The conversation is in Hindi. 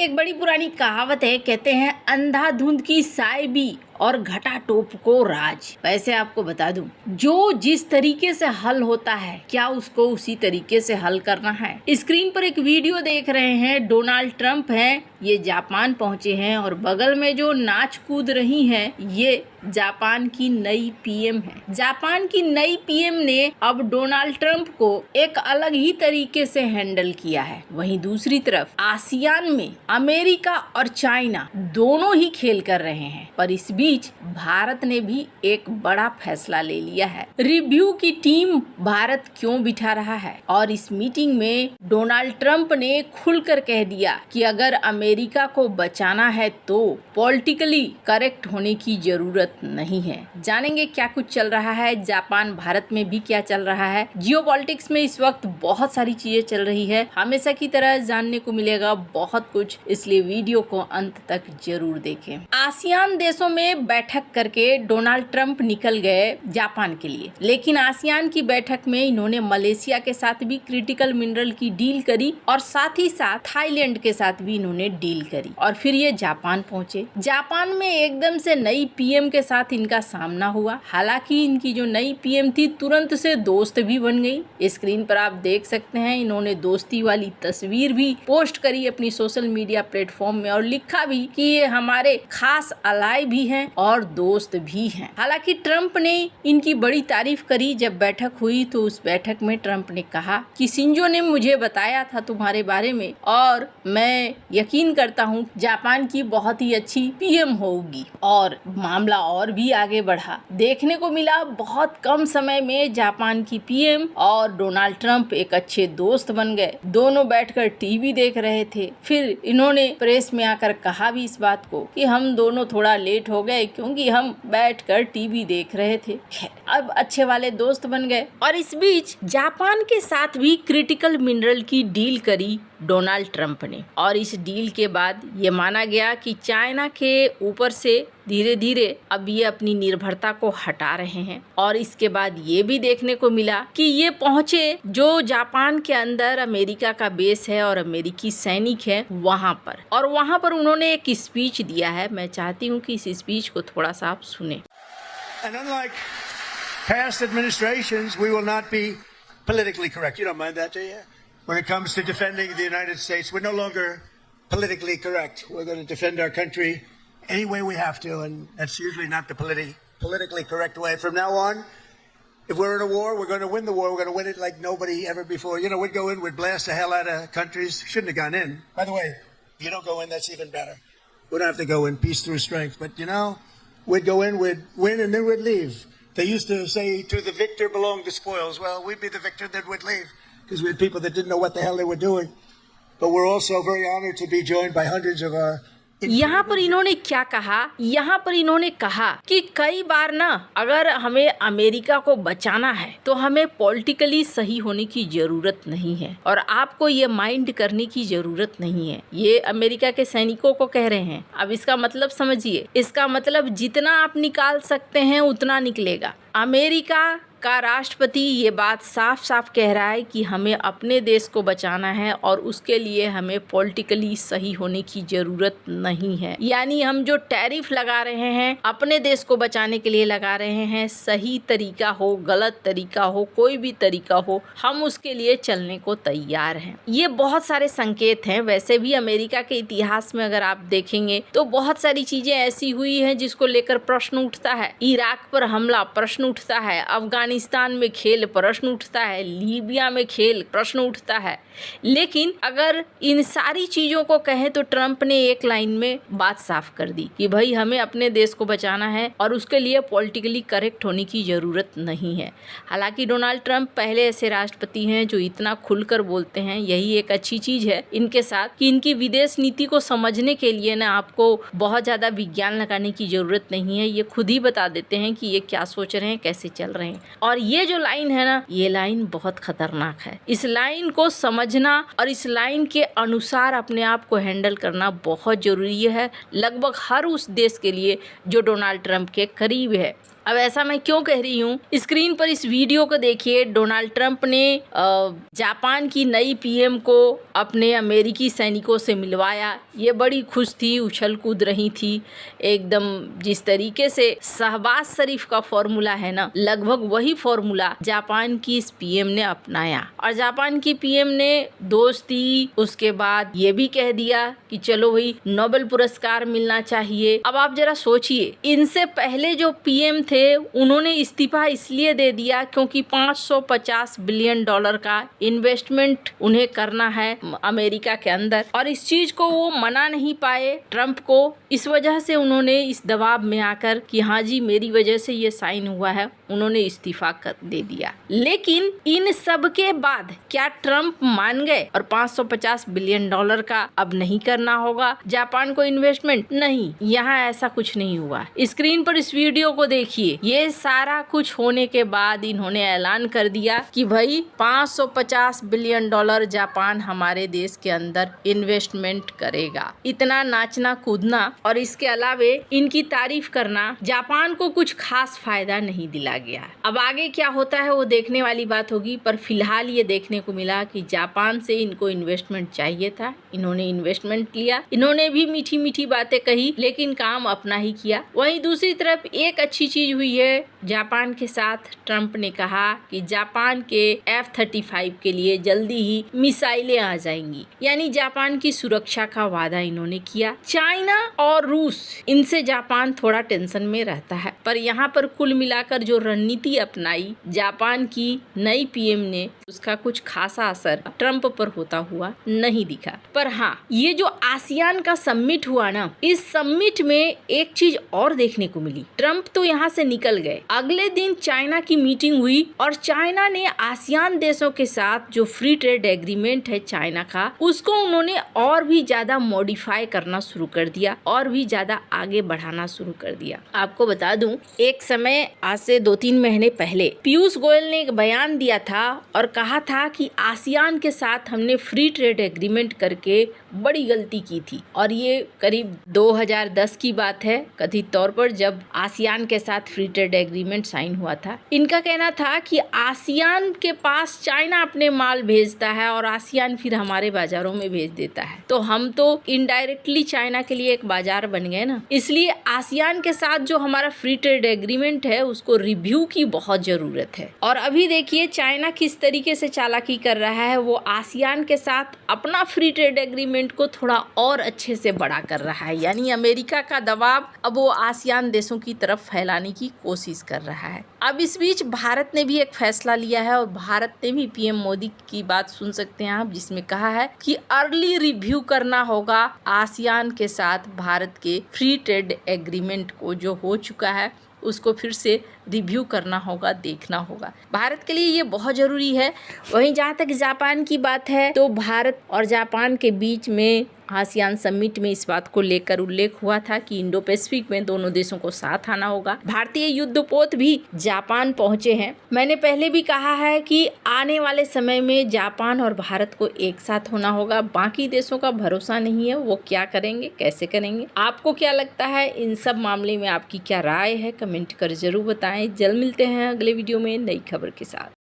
एक बड़ी पुरानी कहावत है, कहते हैं अंधाधुंध की साइबी और घटा टोप को राज। वैसे आपको बता दूं, जो जिस तरीके से हल होता है क्या उसको उसी तरीके से हल करना है। स्क्रीन पर एक वीडियो देख रहे हैं, डोनाल्ड ट्रंप हैं, ये जापान पहुंचे हैं और बगल में जो नाच कूद रही हैं ये जापान की नई पीएम है। जापान की नई पीएम ने अब डोनाल्ड ट्रंप को एक अलग ही तरीके से हैंडल किया है। वहीं दूसरी तरफ आसियान में अमेरिका और चाइना दोनों ही खेल कर रहे हैं, पर इस बीच भारत ने भी एक बड़ा फैसला ले लिया है। रिव्यू की टीम भारत क्यों बिठा रहा है और इस मीटिंग में डोनाल्ड ट्रंप ने खुलकर कह दिया कि अगर अमेरिका को बचाना है तो पॉलिटिकली करेक्ट होने की जरूरत नहीं है। जानेंगे क्या कुछ चल रहा है, जापान भारत में भी क्या चल रहा है। जियोपॉलिटिक्स में इस वक्त बहुत सारी चीजें चल रही है, हमेशा की तरह जानने को मिलेगा बहुत कुछ, इसलिए वीडियो को अंत तक जरूर देखें। आसियान देशों में बैठक करके डोनाल्ड ट्रंप निकल गए जापान के लिए, लेकिन आसियान की बैठक में इन्होंने मलेशिया के साथ भी क्रिटिकल मिनरल की डील करी और साथ ही साथ थाईलैंड के साथ भी इन्होंने डील करी और फिर ये जापान पहुंचे। जापान में एकदम से नई पीएम के साथ इनका सामना हुआ। हालांकि इनकी जो नई पीएम थी तुरंत से दोस्त भी बन गई। स्क्रीन पर आप देख सकते हैं, इन्होंने दोस्ती वाली तस्वीर भी पोस्ट करी अपनी सोशल मीडिया प्लेटफॉर्म में और लिखा भी कि ये हमारे खास अलाय भी हैं और दोस्त भी हैं। हालांकि ट्रंप ने इनकी बड़ी तारीफ करी। जब बैठक हुई तो उस बैठक में ट्रंप ने कहा कि शिंजो ने मुझे बताया था तुम्हारे बारे में और मैं यकीन करता हूँ जापान की बहुत ही अच्छी पीएम होगी। और मामला और भी आगे बढ़ा। देखने को मिला बहुत कम समय में जापान की पीएम और डोनाल्ड ट्रंप एक अच्छे दोस्त बन गए। दोनों बैठकर टीवी देख रहे थे। फिर इन्होंने प्रेस में आकर कहा भी इस बात को कि हम दोनों थोड़ा लेट हो गए क्योंकि हम बैठकर टीवी देख रहे थे। खैर, अब अच्छे वाले दोस्त बन गए। और इस बीच जापान के साथ भी क्रिटिकल मिनरल की डील करी डोनाल्ड ट्रंप ने और इस डील के बाद ये माना गया कि चाइना के ऊपर से धीरे धीरे अब ये अपनी निर्भरता को हटा रहे हैं। और इसके बाद ये भी देखने को मिला कि ये पहुंचे जो जापान के अंदर अमेरिका का बेस है और अमेरिकी सैनिक है वहां पर, और वहां पर उन्होंने एक स्पीच दिया है। मैं चाहती हूँ कि इस स्पीच को थोड़ा सा आप सुने। And unlike past administrations, we will not be politically correct. You don't mind that, do you? When it comes to defending the United States, we're no longer politically correct. We're going to defend our country any way we have to, and that's usually not the politically correct way. From now on, if we're in a war, we're going to win the war. We're going to win it like nobody ever before. You know, we'd go in, we'd blast the hell out of countries. Shouldn't have gone in. By the way, if you don't go in, that's even better. We don't have to go in, peace through strength. But, you know, we'd go in, we'd win, and then we'd leave. They used to say, to the victor belong the spoils. Well, we'd be the victor, then we'd leave. Because we had people that didn't know what the hell they were doing. But we're also very honored to be joined by hundreds of our यहाँ पर इन्होंने क्या कहा, यहाँ पर इन्होंने कहा कि कई बार ना अगर हमें अमेरिका को बचाना है तो हमें पॉलिटिकली सही होने की जरूरत नहीं है और आपको ये माइंड करने की जरूरत नहीं है। ये अमेरिका के सैनिकों को कह रहे हैं। अब इसका मतलब समझिए, इसका मतलब जितना आप निकाल सकते हैं उतना निकलेगा। अमेरिका का राष्ट्रपति ये बात साफ साफ कह रहा है कि हमें अपने देश को बचाना है और उसके लिए हमें पॉलिटिकली सही होने की जरूरत नहीं है। यानी हम जो टैरिफ लगा रहे हैं अपने देश को बचाने के लिए लगा रहे हैं, सही तरीका हो गलत तरीका हो कोई भी तरीका हो, हम उसके लिए चलने को तैयार हैं। ये बहुत सारे संकेत हैं। वैसे भी अमेरिका के इतिहास में अगर आप देखेंगे तो बहुत सारी चीजें ऐसी हुई हैं जिसको लेकर प्रश्न उठता है। इराक पर हमला प्रश्न उठता है, अफगानिस्तान में खेल प्रश्न उठता है, लीबिया में खेल प्रश्न उठता है। लेकिन अगर इन सारी चीज़ों को कहें तो ट्रंप ने एक लाइन में बात साफ कर दी कि भाई हमें अपने देश को बचाना है और उसके लिए पॉलिटिकली करेक्ट होने की ज़रूरत नहीं है। हालांकि डोनाल्ड ट्रंप पहले ऐसे राष्ट्रपति हैं जो इतना खुलकर बोलते हैं। यही एक अच्छी चीज़ है इनके साथ कि इनकी विदेश नीति को समझने के लिए ना आपको बहुत ज़्यादा विज्ञान लगाने की ज़रूरत नहीं है। ये खुद ही बता देते हैं कि ये क्या सोच रहे हैं, कैसे चल रहे हैं। और ये जो लाइन है ना, ये लाइन बहुत खतरनाक है। इस लाइन को समझना और इस लाइन के अनुसार अपने आप को हैंडल करना बहुत जरूरी है, लगभग हर उस देश के लिए जो डोनाल्ड ट्रंप के करीब है। अब ऐसा मैं क्यों कह रही हूँ, स्क्रीन पर इस वीडियो को देखिए। डोनाल्ड ट्रंप ने जापान की नई पीएम को अपने अमेरिकी सैनिकों से मिलवाया। ये बड़ी खुश थी, उछल कूद रही थी एकदम। जिस तरीके से शहबाज शरीफ का फॉर्मूला है ना, लगभग वही फॉर्मूला जापान की इस पीएम ने अपनाया। और जापान की पीएम ने दोस्ती, उसके बाद ये भी कह दिया कि चलो भाई नोबेल पुरस्कार मिलना चाहिए। अब आप जरा सोचिए, इनसे पहले जो पीएम थे उन्होंने इस्तीफा इसलिए दे दिया क्योंकि 550 बिलियन डॉलर का इन्वेस्टमेंट उन्हें करना है अमेरिका के अंदर, और इस चीज को वो मना नहीं पाए ट्रंप को। इस वजह से उन्होंने इस दबाव में आकर कि हाँ जी मेरी वजह से ये साइन हुआ है, उन्होंने इस्तीफा कर दे दिया। लेकिन इन सब के बाद क्या ट्रंप मान गए और 550 बिलियन डॉलर का अब नहीं करना होगा जापान को इन्वेस्टमेंट? नहीं, यहाँ ऐसा कुछ नहीं हुआ। स्क्रीन पर इस वीडियो को देखिए। ये सारा कुछ होने के बाद इन्होंने ऐलान कर दिया कि भाई 550 बिलियन डॉलर जापान हमारे देश के अंदर इन्वेस्टमेंट करेगा। इतना नाचना कूदना और इसके अलावे इनकी तारीफ करना जापान को कुछ खास फायदा नहीं दिला गया। अब आगे क्या होता है वो देखने वाली बात होगी, पर फिलहाल ये देखने को मिला कि जापान से इनको इन्वेस्टमेंट चाहिए था, इन्होंने इन्वेस्टमेंट लिया। इन्होंने भी मीठी मीठी बातें कही लेकिन काम अपना ही किया। वहीं दूसरी तरफ एक अच्छी चीज हुई है जापान के साथ। ट्रंप ने कहा कि जापान के F-35 के लिए जल्दी ही मिसाइलें आ जाएंगी, यानी जापान की सुरक्षा का वादा इन्होंने किया। चाइना और रूस, इनसे जापान थोड़ा टेंशन में रहता है, पर यहाँ पर कुल मिलाकर जो रणनीति अपनाई जापान की नई पीएम ने, उसका कुछ खासा असर ट्रंप पर होता हुआ नहीं दिखा। पर हाँ, ये जो आसियान का समिट हुआ ना, इस समिट में एक चीज और देखने को मिली। ट्रंप तो यहाँ से निकल गए, अगले दिन चाइना की मीटिंग हुई और चाइना ने आसियान देशों के साथ जो फ्री ट्रेड एग्रीमेंट है चाइना का, उसको उन्होंने और भी ज्यादा मॉडिफाई करना शुरू कर दिया और भी ज्यादा आगे बढ़ाना शुरू कर दिया। आपको बता दूं, एक समय आज से 2-3 महीने पहले पीयूष गोयल ने एक बयान दिया था और कहा था कि आसियान के साथ हमने फ्री ट्रेड एग्रीमेंट करके बड़ी गलती की थी। और ये करीब 2010 की बात है कथित तौर पर, जब आसियान के साथ फ्री ट्रेड एग्रीमेंट साइन हुआ था। इनका कहना था कि आसियान के पास चाइना अपने माल भेजता है और आसियान फिर हमारे बाजारों में भेज देता है, तो हम तो इनडायरेक्टली चाइना के लिए एक बाजार बन गए ना। इसलिए आसियान के साथ जो हमारा फ्री ट्रेड एग्रीमेंट है उसको रिव्यू की बहुत जरूरत है। और अभी देखिए चाइना किस तरीके से चालाकी कर रहा है, वो आसियान के साथ अपना फ्री ट्रेड एग्रीमेंट को थोड़ा और अच्छे से बड़ा कर रहा है, यानी अमेरिका का दबाव अब वो आसियान देशों की तरफ फैलाने की कोशिश कर रहा है। अब इस बीच भारत ने भी एक फैसला लिया है और भारत ने भी पीएम मोदी की बात सुन सकते हैं आप, जिसमें कहा है कि अर्ली रिव्यू करना होगा आसियान के साथ भारत के फ्री ट्रेड एग्रीमेंट को, जो हो चुका है उसको फिर से रिव्यू करना होगा, देखना होगा। भारत के लिए ये बहुत ज़रूरी है। वहीं जहाँ तक जापान की बात है, तो भारत और जापान के बीच में आसियान समिट में इस बात को लेकर उल्लेख हुआ था कि इंडो पैसिफिक में दोनों देशों को साथ आना होगा। भारतीय युद्धपोत भी जापान पहुंचे हैं। मैंने पहले भी कहा है कि आने वाले समय में जापान और भारत को एक साथ होना होगा। बाकी देशों का भरोसा नहीं है, वो क्या करेंगे, कैसे करेंगे। आपको क्या लगता है इन सब मामले में, आपकी क्या राय है, कमेंट कर जरूर बताएं। जल्द मिलते हैं अगले वीडियो में नई खबर के साथ।